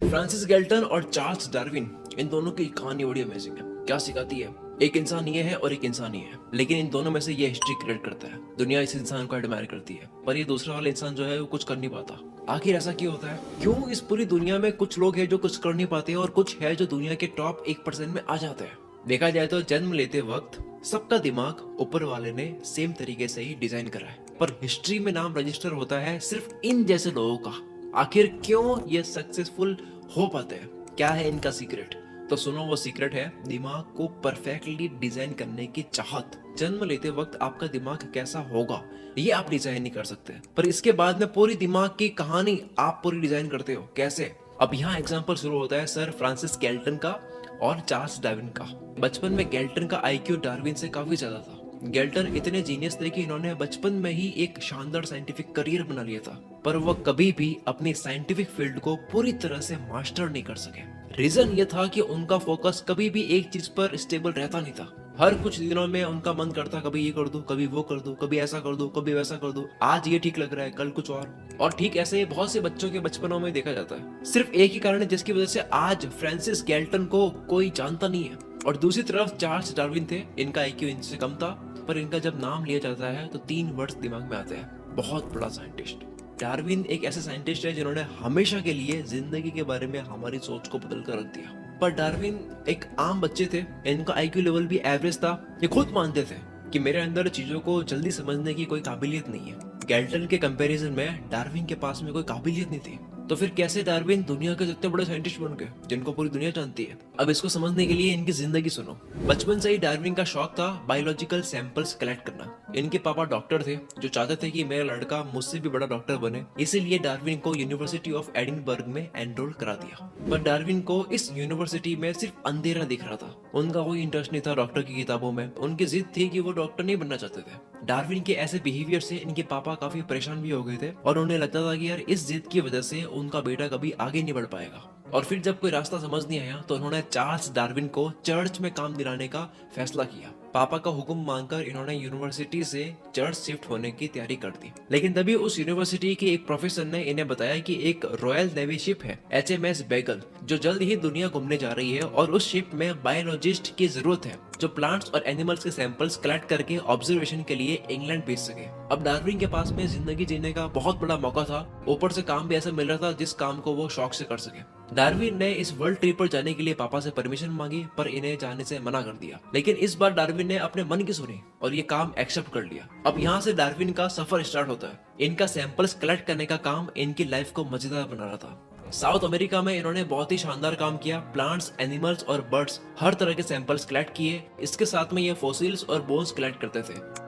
Francis Galton और Charles Darwin, इन दोनों की कहानी बड़ी अमेजिंग है। क्या सिखाती है? एक इंसान ये है और एक इंसान ये है, लेकिन इन दोनों में से ये हिस्ट्री क्रिएट करता है। दुनिया इस इंसान को एडमायर करती है, पर ये दूसरा वाला इंसान जो है वो कुछ कर नहीं पाता। आखिर ऐसा क्यों होता है? क्यों इस पूरी दुनिया में कुछ लोग हैं जो कुछ कर नहीं पाते और कुछ है जो दुनिया के टॉप 1% में आ जाते हैं? देखा जाए तो जन्म लेते वक्त सबका दिमाग ऊपर वाले ने सेम तरीके से ही डिजाइन करा है, पर हिस्ट्री में नाम रजिस्टर होता है सिर्फ इन जैसे लोगों का। आखिर क्यों ये सक्सेसफुल हो पाते हैं? क्या है इनका सीक्रेट? तो सुनो, वो सीक्रेट है दिमाग को परफेक्टली डिजाइन करने की चाहत। जन्म लेते वक्त आपका दिमाग कैसा होगा ये आप डिजाइन नहीं कर सकते, पर इसके बाद में पूरी दिमाग की कहानी आप पूरी डिजाइन करते हो। कैसे? अब यहाँ एग्जाम्पल शुरू होता है सर फ्रांसिस गैल्टन का और चार्ल्स डार्विन का। बचपन में गैल्टन का आईक्यू डार्विन से काफी ज्यादा था। गैल्टन इतने जीनियस थे कि इन्होंने बचपन में ही एक शानदार साइंटिफिक करियर बना लिया था, पर वह कभी भी अपनी साइंटिफिक फील्ड को पूरी तरह से मास्टर नहीं कर सके। रीजन ये था कि उनका फोकस कभी भी एक चीज पर स्टेबल रहता नहीं था। हर कुछ दिनों में उनका मन करता कभी ये कर दूं, कभी वो कर दूं, कभी ऐसा कर दूं, कभी वैसा कर दूं। आज ये ठीक लग रहा है, कल कुछ और ठीक ऐसे बहुत से बच्चों के बचपनों में देखा जाता है। सिर्फ एक ही कारण है जिसकी वजह से आज फ्रांसिस गैल्टन को कोई जानता नहीं है। और दूसरी तरफ चार्ल्स डार्विन थे, इनका आईक्यू इनसे कम था, पर इनका जब नाम लिया जाता है तो 3 वर्ड्स दिमाग में आते हैं: बहुत बड़ा साइंटिस्ट। डार्विन एक ऐसे साइंटिस्ट है जिन्होंने हमेशा के लिए जिंदगी के बारे में हमारी सोच को बदल कर रख दिया। पर डार्विन एक आम बच्चे थे, इनका आईक्यू लेवल भी एवरेज था। ये खुद मानते थे कि मेरे अंदर चीजों को जल्दी समझने की कोई काबिलियत नहीं है। गैल्टन के कंपैरिजन में डार्विन के पास में कोई काबिलियत नहीं थी। तो फिर कैसे डार्विन दुनिया के इतने बड़े साइंटिस्ट बन गए जिनको पूरी दुनिया जानती है? अब इसको समझने के लिए इनकी जिंदगी सुनो। बचपन से ही डार्विन का शौक था बायोलॉजिकल सैंपल्स कलेक्ट करना। इनके पापा डॉक्टर थे जो चाहते थे कि मेरा लड़का मुझसे भी बड़ा डॉक्टर बने, इसीलिए डार्विन को यूनिवर्सिटी ऑफ एडिनबर्ग में एनरोल करा दिया। पर डार्विन को इस यूनिवर्सिटी में सिर्फ अंधेरा दिख रहा था। उनका कोई इंटरेस्ट नहीं था डॉक्टर की किताबों में। उनकी जिद थी कि वो डॉक्टर नहीं बनना चाहते थे। डार्विन के ऐसे बिहेवियर से इनके पापा काफी परेशान भी हो गए थे और उन्हें लगता था कि यार इस जिद की वजह से उनका बेटा कभी आगे नहीं बढ़ पाएगा। और फिर जब कोई रास्ता समझ नहीं आया तो उन्होंने चार्ल्स डार्विन को चर्च में काम दिलाने का फैसला किया। पापा का हुक्म मानकर इन्होंने यूनिवर्सिटी से चर्च शिफ्ट होने की तैयारी कर दी। लेकिन तभी उस यूनिवर्सिटी के एक प्रोफेसर ने इन्हें बताया कि एक रॉयल नेवी शिप है HMS बेगल, जो जल्द ही दुनिया घूमने जा रही है और उस शिप में बायोलॉजिस्ट की जरूरत है जो प्लांट्स और एनिमल्स के सैंपल्स कलेक्ट करके ऑब्जर्वेशन के लिए इंग्लैंड भेज सके। अब डार्विन के पास में जिंदगी जीने का बहुत बड़ा मौका था, ऊपर से काम भी ऐसा मिल रहा था जिस काम को वो शौक से कर सके। डार्विन ने इस वर्ल्ड ट्रिप पर जाने के लिए पापा से परमिशन मांगी, पर इन्हें जाने से मना कर दिया। लेकिन इस बार डार्विन ने अपने मन की सुनी और ये काम एक्सेप्ट कर लिया। अब यहाँ से डार्विन का सफर स्टार्ट होता है। इनका सैंपल्स कलेक्ट करने का काम इनकी लाइफ को मजेदार बना रहा था। साउथ अमेरिका में इन्होंने बहुत ही शानदार काम किया। प्लांट्स, एनिमल्स और बर्ड्स, हर तरह के सैंपल्स कलेक्ट किए। इसके साथ में ये फॉसिल्स और बोन्स कलेक्ट करते थे।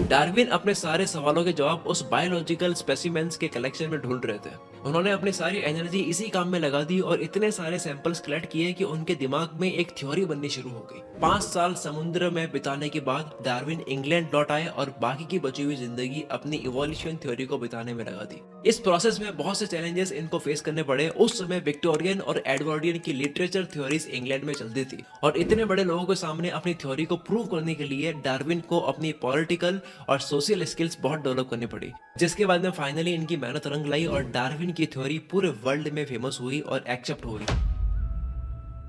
डार्विन अपने सारे सवालों के जवाब उस बायोलॉजिकल स्पेसिमेंस के कलेक्शन में ढूंढ रहे थे। उन्होंने अपनी सारी एनर्जी इसी काम में लगा दी और इतने सारे सैंपल्स कलेक्ट किए कि उनके दिमाग में एक थ्योरी बननी शुरू हो गई। 5 साल समुद्र में बिताने के बाद डार्विन इंग्लैंड लौट आए और बाकी की बची हुई जिंदगी अपनी इवोल्यूशन थ्योरी को बिताने में लगा दी। इस प्रोसेस में बहुत से चैलेंजेस इनको फेस करने पड़े। उस समय विक्टोरियन और एडवर्डियन की लिटरेचर थ्योरीज इंग्लैंड में चलती थी और इतने बड़े लोगों के सामने अपनी थ्योरी को प्रूव करने के लिए डार्विन को अपनी पॉलिटिकल और सोशल स्किल्स बहुत डेवलप करनी पड़ी, जिसके बाद में फाइनली इनकी मेहनत रंग लाई और डार्विन की थ्योरी पूरे वर्ल्ड में फेमस हुई और एक्सेप्ट हुई।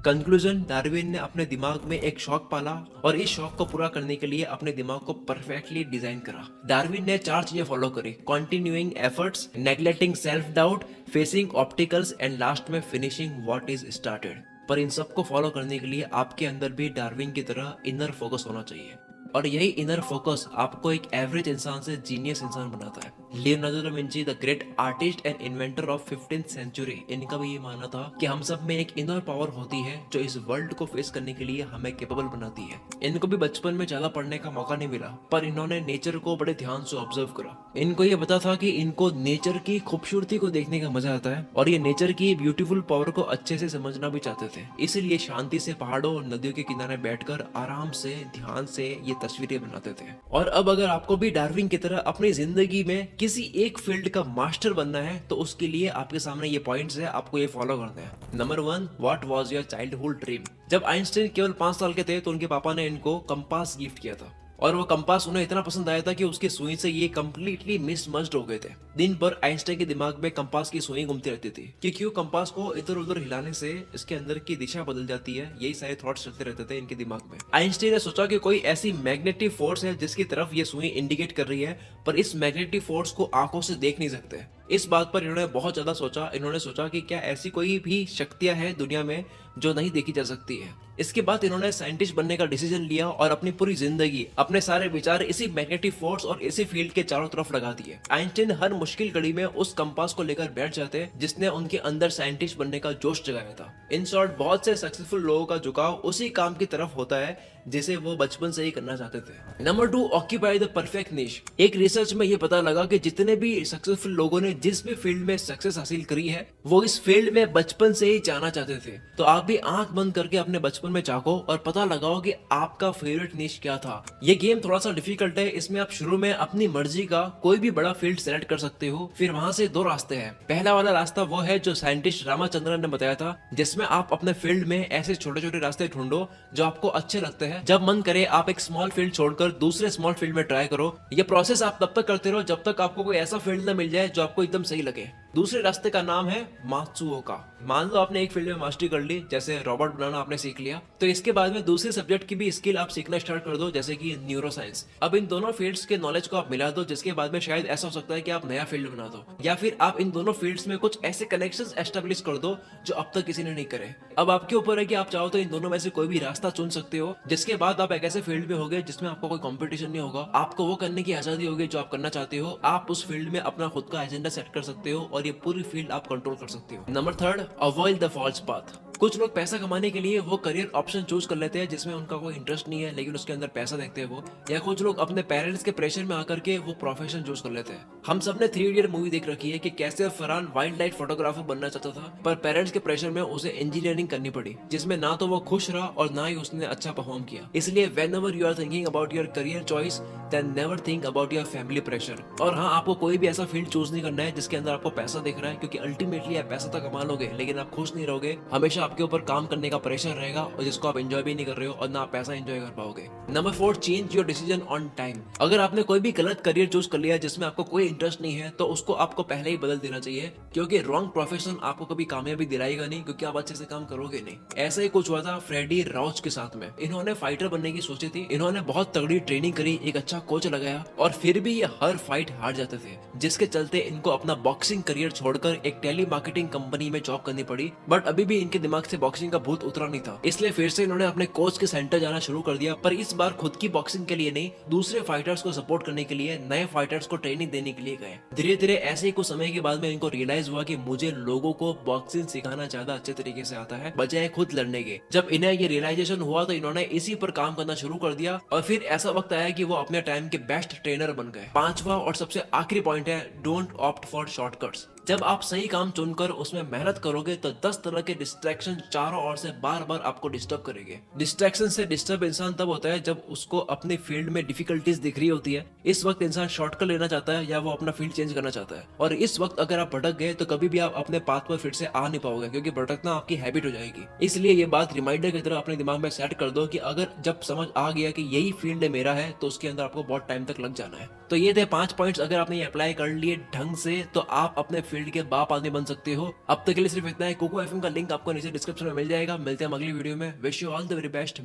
कंक्लूजन, डार्विन ने अपने दिमाग में एक शौक पाला और इस शौक को पूरा करने के लिए अपने दिमाग को परफेक्टली डिजाइन करा। डार्विन ने 4 चीजें फॉलो करी: continuing efforts, neglecting self doubt, facing obstacles and last में फिनिशिंग व्हाट इज स्टार्टेड। पर इन सबको फॉलो करने के लिए आपके अंदर भी डार्विन की तरह इनर फोकस होना चाहिए, और यही इनर फोकस आपको एक एवरेज इंसान से जीनियस इंसान बनाता है। Leonardo da Vinci, the great artist and inventor of 15th century, इनका भी ये मानना था कि हम सब में एक इनर पावर होती है जो इस वर्ल्ड को फेस करने के लिए हमें कैपेबल बनाती है। इनको भी बचपन में ज्यादा पढ़ने का मौका नहीं मिला, पर इन्होंने नेचर को बड़े ध्यान से ऑब्जर्व करा। इनको ये पता था कि इनको नेचर की खूबसूरती को देखने का मजा आता है और ये नेचर की ब्यूटीफुल पावर को अच्छे से समझना भी चाहते थे। इसीलिए शांति से पहाड़ों और नदियों के किनारे बैठकर आराम से ध्यान से ये तस्वीरें बनाते थे। और अब अगर आपको भी डार्विन की तरह अपनी जिंदगी में किसी एक फील्ड का मास्टर बनना है तो उसके लिए आपके सामने ये पॉइंट्स है, आपको ये फॉलो करने हैं। Number 1, what was your childhood dream? जब आइंस्टाइन केवल 5 साल के थे तो उनके पापा ने इनको कंपास गिफ्ट किया था और वो कंपास उन्हें इतना पसंद आया था कि उसकी सुई से ये कंप्लीटली मिसमर्ज्ड हो गए थे। दिन भर आइंस्टाइन के दिमाग में कंपास की सुई घूमती रहती थी कि क्यों कंपास को इधर उधर हिलाने से इसके अंदर की दिशा बदल जाती है। यही सारे थॉट्स चलते रहते थे इनके दिमाग में। आइंस्टाइन ने सोचा कि कोई ऐसी मैग्नेटिक फोर्स है जिसकी तरफ ये सुई इंडिकेट कर रही है, पर इस मैग्नेटिक फोर्स को आंखों से देख नहीं सकते। इस बात पर इन्होंने बहुत ज्यादा सोचा। इन्होंने सोचा कि क्या ऐसी कोई भी शक्तियां हैं दुनिया में जो नहीं देखी जा सकती है। इसके बाद इन्होंने साइंटिस्ट बनने का डिसीजन लिया और अपनी पूरी जिंदगी, अपने सारे विचार इसी मैग्नेटिक फोर्स और इसी फील्ड के चारों तरफ लगा दिए। आइंस्टाइन हर मुश्किल घड़ी में उस कंपास को लेकर बैठ जाते जिसने उनके अंदर साइंटिस्ट बनने का जोश जगाया था। इन शॉर्ट, बहुत से सक्सेसफुल लोगों का झुकाव उसी काम की तरफ होता है जिसे वो बचपन से ही करना चाहते थे। नंबर 2, ऑक्यूपाई द परफेक्ट निश। एक रिसर्च में ये पता लगा कि जितने भी सक्सेसफुल लोगों ने जिस भी फील्ड में सक्सेस हासिल करी है, वो इस फील्ड में बचपन से ही जाना चाहते थे। तो आप भी आंख बंद करके अपने बचपन में झांको और पता लगाओ कि आपका फेवरेट निश क्या था। ये गेम थोड़ा सा डिफिकल्ट है। इसमें आप शुरू में अपनी मर्जी का कोई भी बड़ा फील्ड सेलेक्ट कर सकते हो। फिर वहां से 2 रास्ते हैं। पहला वाला रास्ता वो है जो साइंटिस्ट रामाचंद्रन ने बताया था, जिसमें आप अपने फील्ड में ऐसे छोटे छोटे रास्ते ढूंढो जो आपको अच्छे लगते हैं। जब मन करे आप एक स्मॉल फील्ड छोड़कर दूसरे स्मॉल फील्ड में ट्राई करो। ये प्रोसेस आप तब तक करते रहो जब तक आपको कोई ऐसा फील्ड ना मिल जाए जो आपको एकदम सही लगे। दूसरे रास्ते का नाम है मात्सुओका। मान लो आपने एक फील्ड में मास्टरी कर ली, जैसे रोबोट बनाना आपने सीख लिया, तो इसके बाद में दूसरे सब्जेक्ट की भी स्किल आप सीखना स्टार्ट कर दो, जैसे कि न्यूरो साइंस। अब इन दोनों फील्ड्स के नॉलेज को आप मिला दो, जिसके बाद में शायद ऐसा हो सकता है कि आप नया फील्ड बना दो, या फिर आप इन दोनों फील्ड्स में कुछ ऐसे कनेक्शंस एस्टेब्लिश कर दो जो अब तक किसी ने नहीं करे। अब आपके ऊपर है कि आप चाहो तो इन दोनों में से कोई भी रास्ता चुन सकते हो, जिसके बाद आप एक ऐसे फील्ड में होगे जिसमें आपको कोई कंपटीशन नहीं होगा। आपको वो करने की आजादी होगी जो आप करना चाहते हो। आप उस फील्ड में अपना खुद का एजेंडा सेट कर सकते हो और ये पूरी फील्ड आप कंट्रोल कर सकते हो। Number 3, avoid the false path. कुछ लोग पैसा कमाने के लिए वो करियर ऑप्शन चूज कर लेते हैं जिसमें उनका कोई इंटरेस्ट नहीं है, लेकिन उसके अंदर पैसा देखते हैं वो। या कुछ लोग अपने पेरेंट्स के प्रेशर में आकर के वो प्रोफेशन चूज कर लेते हैं। हम सब ने 3 इडियट मूवी देख रखी है कि कैसे फरहान वाइल्ड लाइफ फोटोग्राफर बनना चाहता था, पर पेरेंट्स के प्रेशर में उसे इंजीनियरिंग करनी पड़ी, जिसमें ना तो वो खुश रहा और ना ही उसने अच्छा परफॉर्म किया। इसलिए whenever you are thinking about your career choice, then never think about your family pressure. और हाँ, आपको कोई भी ऐसा फील्ड चूज नहीं करना है जिसके अंदर आपको पैसा दिख रहा है, क्योंकि अल्टीमेटली आप पैसा तो कमा लोगे लेकिन आप खुश नहीं रहोगे। हमेशा आपके ऊपर काम करने का प्रेशर रहेगा और जिसको आप एंजॉय भी नहीं कर रहे हो और ना आप पैसा एंजॉय कर पाओगे। Number 4, change your decision on time. अगर आपने कोई भी गलत करियर चूज कर लिया जिसमें आपको कोई इंटरेस्ट नहीं है, तो उसको आपको पहले ही बदल देना चाहिए, क्योंकि रॉन्ग प्रोफेशन आपको कभी कामयाबी दिलाएगा नहीं, क्योंकि आप अच्छे से काम करोगे नहीं। ऐसा ही कुछ हुआ था फ्रेडी राउच के साथ में। इन्होंने फाइटर बनने की सोची थी, इन्होंने बहुत तगड़ी ट्रेनिंग करी, एक अच्छा कोच लगाया, और फिर भी ये हर फाइट हार जाते थे, जिसके चलते इनको अपना बॉक्सिंग करियर छोड़कर एक टेली मार्केटिंग कंपनी में जॉब करनी पड़ी। बट अभी भी इनके दिमाग से बॉक्सिंग का भूत उतरा नहीं था, इसलिए फिर से इन्होंने अपने कोच के सेंटर जाना शुरू कर दिया, पर इस बार खुद की बॉक्सिंग के लिए नहीं, दूसरे फाइटर्स को सपोर्ट करने के लिए, नए फाइटर्स को ट्रेनिंग देने के लिए गए। धीरे धीरे ऐसे ही कुछ समय के बाद में इनको रियलाइज हुआ कि मुझे लोगों को बॉक्सिंग सिखाना ज्यादा अच्छे तरीके से आता है बजाय खुद लड़ने के। जब इन्हें ये रियलाइजेशन हुआ तो इन्होंने इसी पर काम करना शुरू कर दिया, और फिर ऐसा वक्त आया कि वो अपने टाइम के बेस्ट ट्रेनर बन गए। 5वां और सबसे आखिरी पॉइंट है, डोंट ऑप्ट फॉर शॉर्टकट्स। जब आप सही काम चुनकर उसमें मेहनत करोगे तो 10 तरह के डिस्ट्रैक्शन चारों ओर से बार बार आपको डिस्टर्ब करेंगे। डिस्ट्रैक्शन से डिस्टर्ब इंसान तब होता है जब उसको अपनी फील्ड में डिफिकल्टीज दिख रही होती है। इस वक्त इंसान शॉर्टकट लेना चाहता है या वो अपना फील्ड चेंज करना चाहता है, और इस वक्त अगर आप भटक गए तो कभी भी आप अपने पाथ पर फिर से आ नहीं पाओगे, क्योंकि भटकना आपकी हैबिट हो जाएगी। इसलिए ये बात रिमाइंडर की तरह अपने दिमाग में सेट कर दो कि अगर जब समझ आ गया कि यही फील्ड मेरा है तो उसके अंदर आपको बहुत टाइम तक लग जाना है। तो ये थे 5 पॉइंट्स। अगर आपने ये अप्लाई कर लिए ढंग से तो आप अपने फील्ड के बाप आदमी बन सकते हो। अब तक के लिए सिर्फ इतना है। कोको एफएम का लिंक आपको नीचे डिस्क्रिप्शन में मिल जाएगा। मिलते हैं अगली वीडियो में। Wish you all the very best.